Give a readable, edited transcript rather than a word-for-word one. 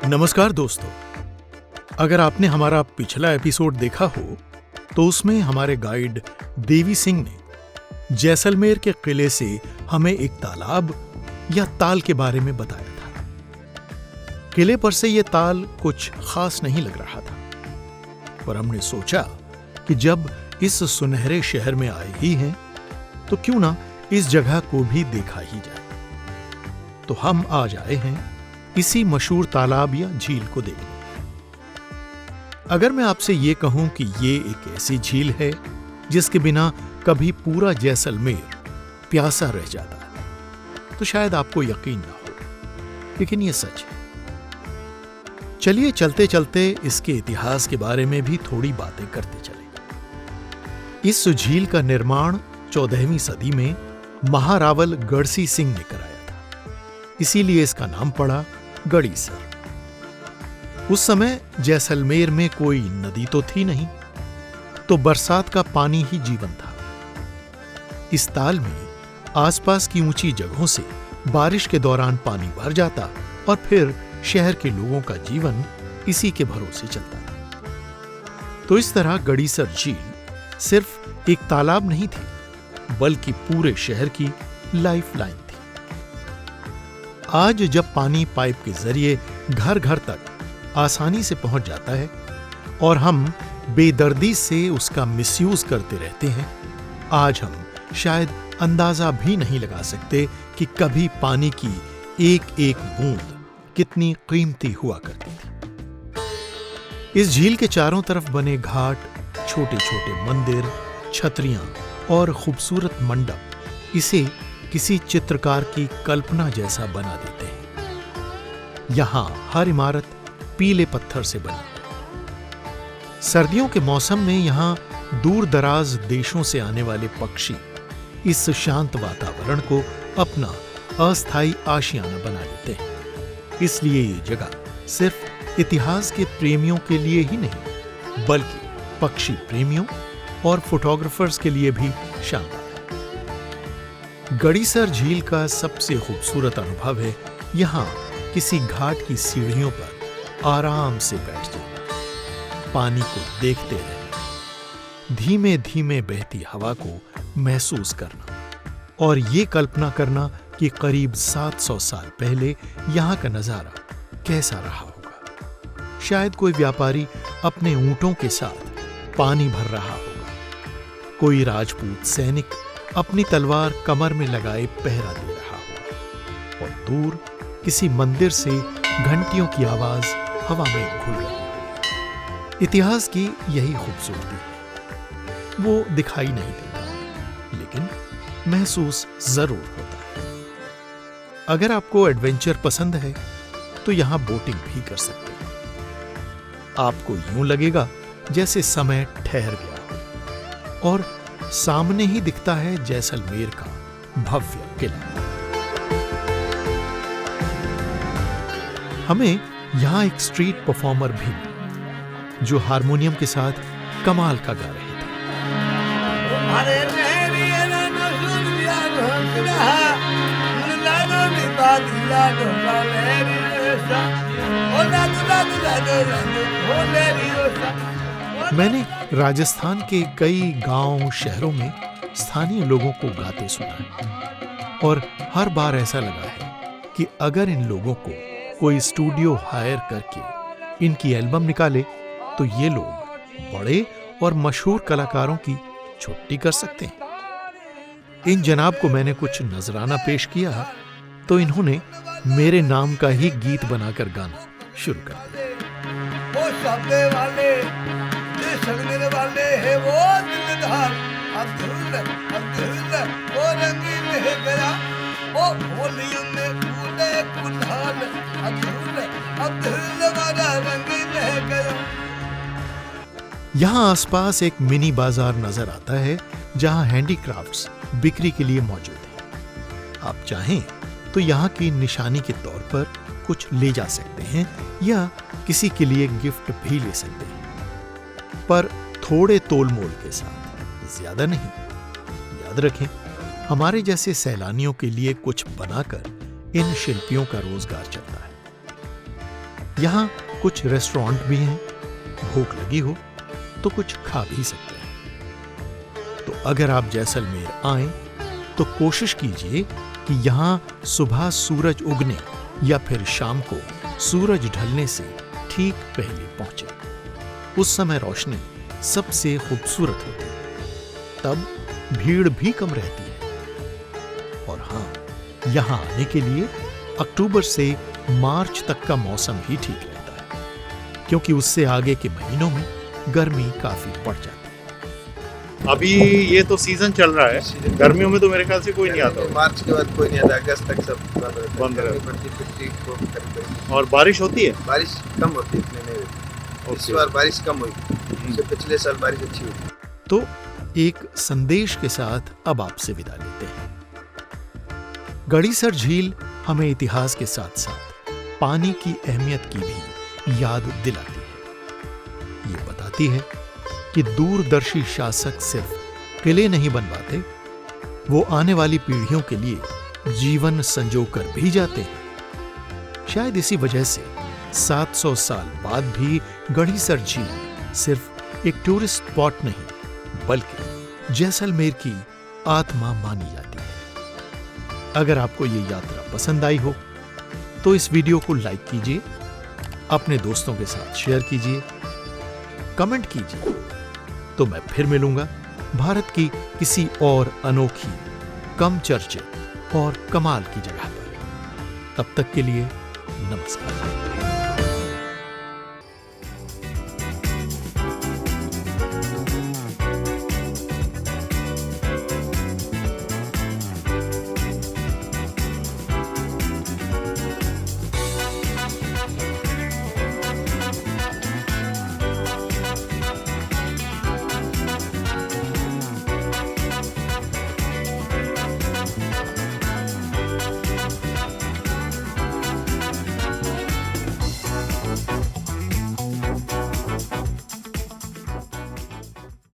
नमस्कार दोस्तों, अगर आपने हमारा पिछला एपिसोड देखा हो तो उसमें हमारे गाइड देवी सिंह ने जैसलमेर के किले से हमें एक तालाब या ताल के बारे में बताया था। किले पर से यह ताल कुछ खास नहीं लग रहा था, पर हमने सोचा कि जब इस सुनहरे शहर में आए ही हैं तो क्यों ना इस जगह को भी देखा ही जाए। तो हम आज आए हैं इसी मशहूर तालाब या झील को देखने। अगर मैं आपसे यह कहूं कि ये एक ऐसी झील है जिसके बिना कभी पूरा जैसलमेर प्यासा रह जाता है, तो शायद आपको यकीन ना हो, लेकिन यह सच है। चलिए चलते चलते इसके इतिहास के बारे में भी थोड़ी बातें करते चले। इस झील का निर्माण 14वीं सदी में महारावल गढ़सी सिंह ने कराया था, इसीलिए इसका नाम पड़ा गढ़ीसर। उस समय जैसलमेर में कोई नदी तो थी नहीं, तो बरसात का पानी ही जीवन था। इस ताल में आसपास की ऊंची जगहों से बारिश के दौरान पानी भर जाता और फिर शहर के लोगों का जीवन इसी के भरोसे चलता था। तो इस तरह गढ़ीसर झील सिर्फ एक तालाब नहीं थी, बल्कि पूरे शहर की लाइफलाइन थी। आज जब पानी पाइप के जरिए घर घर तक आसानी से पहुंच जाता है और हम बेदर्दी से उसका मिसयूज करते रहते हैं, आज हम शायद अंदाजा भी नहीं लगा सकते कि कभी पानी की एक एक बूंद कितनी कीमती हुआ करती थी। इस झील के चारों तरफ बने घाट, छोटे छोटे मंदिर, छतरियां और खूबसूरत मंडप इसे किसी चित्रकार की कल्पना जैसा बना देते हैं। यहां हर इमारत पीले पत्थर से बनी। सर्दियों के मौसम में यहां दूर दराज देशों से आने वाले पक्षी इस शांत वातावरण को अपना अस्थायी आशियाना बना लेते हैं। इसलिए ये जगह सिर्फ इतिहास के प्रेमियों के लिए ही नहीं, बल्कि पक्षी प्रेमियों और फोटोग्राफर्स के लिए भी शानदार है। गढ़ीसर झील का सबसे खूबसूरत अनुभव है यहां किसी घाट की सीढ़ियों पर आराम से बैठ जाना, पानी को देखते रहना, धीमे धीमे बहती हवा को महसूस करना और ये कल्पना करना कि करीब 700 साल पहले यहां का नजारा कैसा रहा होगा। शायद कोई व्यापारी अपने ऊंटों के साथ पानी भर रहा होगा, कोई राजपूत सैनिक अपनी तलवार कमर में लगाए पहरा दे रहा होगा और दूर किसी मंदिर से घंटियों की आवाज हवा में घुल रही है। इतिहास की यही खूबसूरती है, वो दिखाई नहीं देता, लेकिन महसूस जरूर होता है। अगर आपको एडवेंचर पसंद है तो यहां बोटिंग भी कर सकते हैं। आपको यूं लगेगा जैसे समय ठहर गया हो और सामने ही दिखता है जैसलमेर का भव्य किला। हमें यहां एक स्ट्रीट परफॉर्मर भी मिले जो हारमोनियम के साथ कमाल का गा रहे थे। मैंने राजस्थान के कई गांव शहरों में स्थानीय लोगों को गाते सुना है और हर बार ऐसा लगा है कि अगर इन लोगों को कोई स्टूडियो हायर करके इनकी एल्बम निकाले तो ये लोग बड़े और मशहूर कलाकारों की छुट्टी कर सकते हैं। इन जनाब को मैंने कुछ नजराना पेश किया तो इन्होंने मेरे नाम का ही गीत बनाकर गाना शुरू कर दिया। वो सबे वाले सगने वाले है वो दिलदार अब्दुल वो रंगीन है गया वो होलियों में कूदे कुल्हाल अब्दुल वाला रंगीन है गया। यहाँ आसपास एक मिनी बाजार नजर आता है जहाँ हैंडीक्राफ्ट्स बिक्री के लिए मौजूद हैं। आप चाहें तो यहाँ की निशानी के तौर पर कुछ ले जा सकते हैं या किसी के लिए गिफ्ट भी ले सकते हैं। पर थोड़े तोल मोल के साथ, ज्यादा नहीं। याद रखें, हमारे जैसे सैलानियों के लिए कुछ बनाकर इन शिल्पियों का रोजगार चलता है। यहां कुछ रेस्टोरेंट भी हैं, भूख लगी हो तो कुछ खा भी सकते हैं। तो अगर आप जैसलमेर आएं तो कोशिश कीजिए कि यहां सुबह सूरज उगने या फिर शाम को सूरज ढलने से ठीक पहले पहुंचे। उस समय रोशनी सबसे खूबसूरत होती है, तब भीड़ भी कम रहती है। और हां, यहां आने के लिए अक्टूबर से मार्च तक का मौसम ही ठीक रहता है, क्योंकि उससे आगे के महीनों में गर्मी काफी बढ़ जाती है। अभी ये तो सीजन चल रहा है, गर्मियों में तो मेरे ख्याल से कोई नहीं आता होगा। मार्च के बाद कोई नहीं आता, अगस्त तक सब बंद रहता है। रहता गर्मी पड़ती 50 को करीब। और बारिश होती है? बारिश कम होती है, इतने नहीं होती। इस बार बारिश कम हुई, उससे पिछले साल बारिश अच्छी हुई। तो एक संदेश के साथ अब आपसे विदा लेते हैं। गढ़ीसर झील हमें इतिहास के साथ साथ पानी की अहमियत की भी याद दिलाती है। ये बताती है कि दूरदर्शी शासक सिर्फ किले नहीं बनवाते, वो आने वाली पीढ़ियों के लिए जीवन संजोकर भी जाते हैं। शायद इसी वजह से 700 साल बाद भी गढ़ीसर झील सिर्फ एक टूरिस्ट स्पॉट नहीं, बल्कि जैसलमेर की आत्मा मानी जाती है। अगर आपको ये यात्रा पसंद आई हो तो इस वीडियो को लाइक कीजिए, अपने दोस्तों के साथ शेयर कीजिए, कमेंट कीजिए। तो मैं फिर मिलूंगा भारत की किसी और अनोखी, कम चर्चित और कमाल की जगह पर। तब तक के लिए नमस्कार।